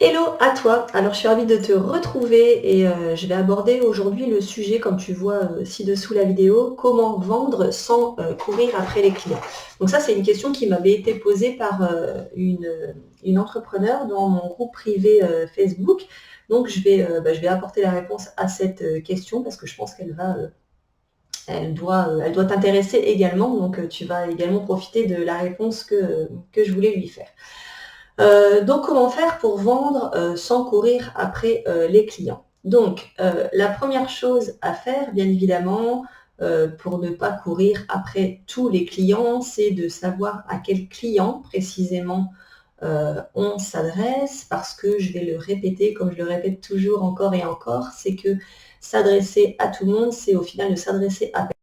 Hello à toi. Alors je suis ravie de te retrouver et je vais aborder aujourd'hui le sujet, comme tu vois ci-dessous la vidéo, comment vendre sans courir après les clients. Donc ça, c'est une question qui m'avait été posée par une entrepreneur dans mon groupe privé Facebook. Donc je vais apporter la réponse à cette question parce que je pense elle doit t'intéresser également. Donc tu vas également profiter de la réponse que je voulais lui faire. Donc comment faire pour vendre sans courir après les clients? Donc la première chose à faire, bien évidemment, pour ne pas courir après tous les clients, c'est de savoir à quel client précisément on s'adresse, parce que je vais le répéter, comme je le répète toujours encore et encore, c'est que s'adresser à tout le monde, c'est au final ne s'adresser à personne.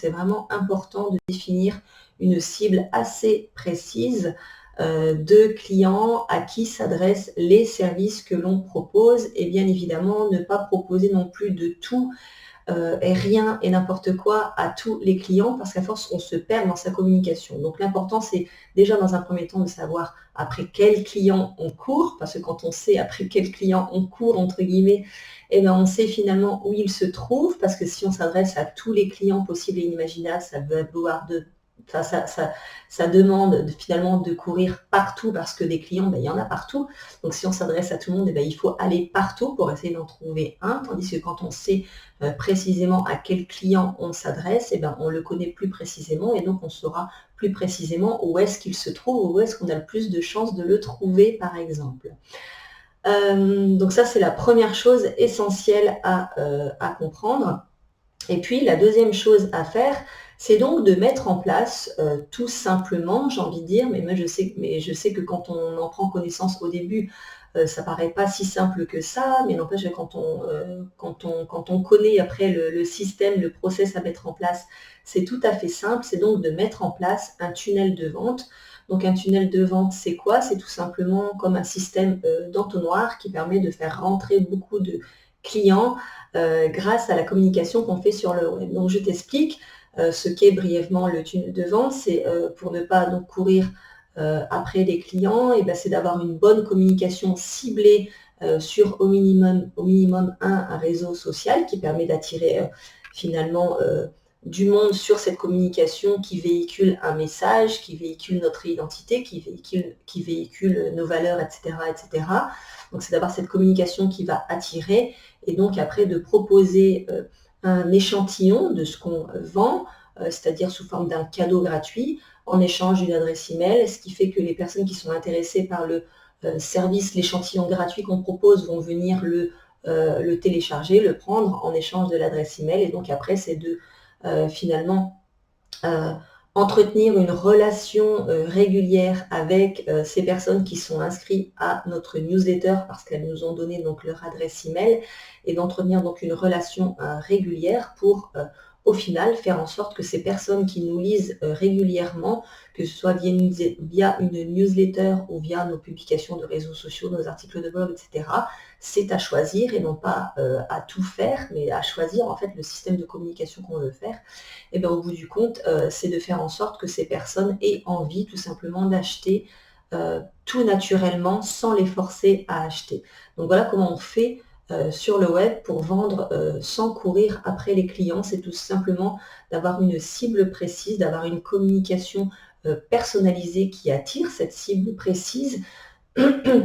C'est vraiment important de définir une cible assez précise de clients à qui s'adressent les services que l'on propose, et bien évidemment ne pas proposer non plus de tout et rien et n'importe quoi à tous les clients, parce qu'à force on se perd dans sa communication. Donc l'important, c'est déjà dans un premier temps de savoir après quel client on court, parce que quand on sait après quel client on court entre guillemets, eh bien on sait finalement où il se trouve, parce que si on s'adresse à tous les clients possibles et inimaginables, ça veut vouloir enfin, ça demande finalement de courir partout, parce que des clients, il y en a partout. Donc si on s'adresse à tout le monde, il faut aller partout pour essayer d'en trouver un, tandis que quand on sait précisément à quel client on s'adresse, on le connaît plus précisément, et donc on saura plus précisément où est-ce qu'il se trouve, où est-ce qu'on a le plus de chances de le trouver, par exemple. Donc ça, c'est la première chose essentielle à comprendre. Et puis la deuxième chose à faire, c'est donc de mettre en place tout simplement, j'ai envie de dire, mais je sais que quand on en prend connaissance au début, ça paraît pas si simple que ça, mais n'empêche que quand on connaît après le système, le process à mettre en place, c'est tout à fait simple. C'est donc de mettre en place un tunnel de vente. Donc un tunnel de vente, c'est quoi? C'est tout simplement comme un système d'entonnoir qui permet de faire rentrer beaucoup de clients grâce à la communication qu'on fait sur le web. Donc je t'explique ce qu'est brièvement le tunnel de vente. C'est pour ne pas donc courir après les clients, et c'est d'avoir une bonne communication ciblée sur au minimum un réseau social qui permet d'attirer finalement du monde sur cette communication, qui véhicule un message, qui véhicule notre identité, qui véhicule nos valeurs, etc., etc. Donc c'est d'avoir cette communication qui va attirer, et donc après de proposer un échantillon de ce qu'on vend, c'est-à-dire sous forme d'un cadeau gratuit, en échange d'une adresse email, ce qui fait que les personnes qui sont intéressées par le service, l'échantillon gratuit qu'on propose, vont venir le télécharger, le prendre en échange de l'adresse email, et donc après c'est de finalement euh, entretenir une relation régulière avec ces personnes qui sont inscrites à notre newsletter, parce qu'elles nous ont donné donc leur adresse email, et d'entretenir donc une relation régulière pour au final faire en sorte que ces personnes qui nous lisent régulièrement, que ce soit via une newsletter ou via nos publications de réseaux sociaux, nos articles de blog, etc., c'est à choisir et non pas à tout faire, mais à choisir en fait le système de communication qu'on veut faire. Et au bout du compte, c'est de faire en sorte que ces personnes aient envie tout simplement d'acheter tout naturellement, sans les forcer à acheter. Donc voilà comment on fait sur le web pour vendre sans courir après les clients. C'est tout simplement d'avoir une cible précise, d'avoir une communication personnalisée qui attire cette cible précise,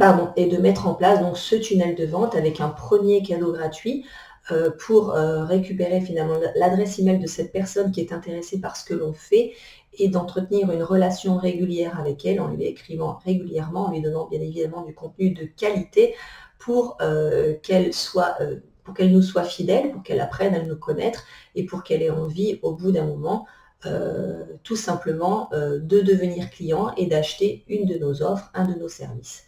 pardon, et de mettre en place donc ce tunnel de vente avec un premier cadeau gratuit pour récupérer finalement l'adresse email de cette personne qui est intéressée par ce que l'on fait, et d'entretenir une relation régulière avec elle en lui écrivant régulièrement, en lui donnant bien évidemment du contenu de qualité pour pour qu'elle nous soit fidèle, pour qu'elle apprenne à nous connaître, et pour qu'elle ait envie au bout d'un moment tout simplement de devenir client et d'acheter une de nos offres, un de nos services.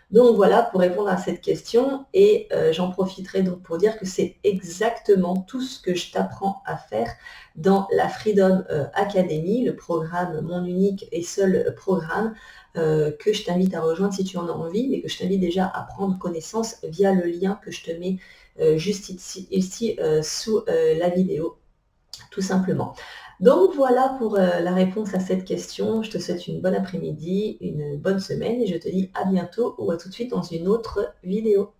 Donc voilà pour répondre à cette question, et j'en profiterai donc pour dire que c'est exactement tout ce que je t'apprends à faire dans la Freedom Academy, le programme, mon unique et seul programme que je t'invite à rejoindre si tu en as envie, mais que je t'invite déjà à prendre connaissance via le lien que je te mets juste ici sous la vidéo, tout simplement. Donc voilà pour la réponse à cette question. Je te souhaite une bonne après-midi, une bonne semaine et je te dis à bientôt ou à tout de suite dans une autre vidéo.